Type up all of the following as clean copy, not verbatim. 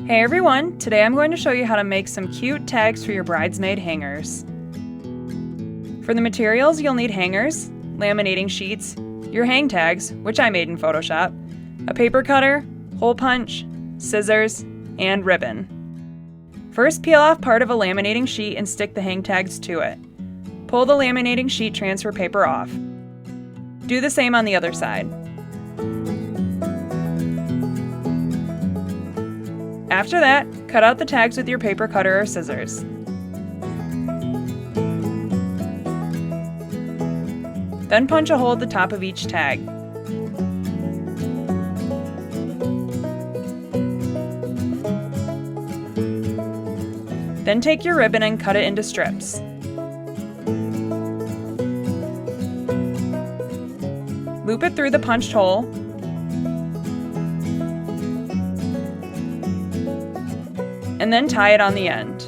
Hey everyone, today I'm going to show you how to make some cute tags for your bridesmaid hangers. For the materials, you'll need hangers, laminating sheets, your hang tags, which I made in Photoshop, a paper cutter, hole punch, scissors, and ribbon. First, peel off part of a laminating sheet and stick the hang tags to it. Pull the laminating sheet transfer paper off. Do the same on the other side. After that, cut out the tags with your paper cutter or scissors. Then punch a hole at the top of each tag. Then take your ribbon and cut it into strips. Loop it through the punched hole. And then tie it on the end.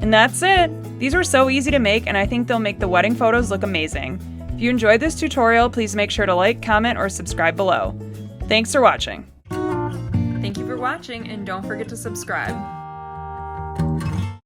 And that's it! These were so easy to make, and I think they'll make the wedding photos look amazing. If you enjoyed this tutorial, please make sure to like, comment, or subscribe below. Thanks for watching! Thank you for watching, and don't forget to subscribe.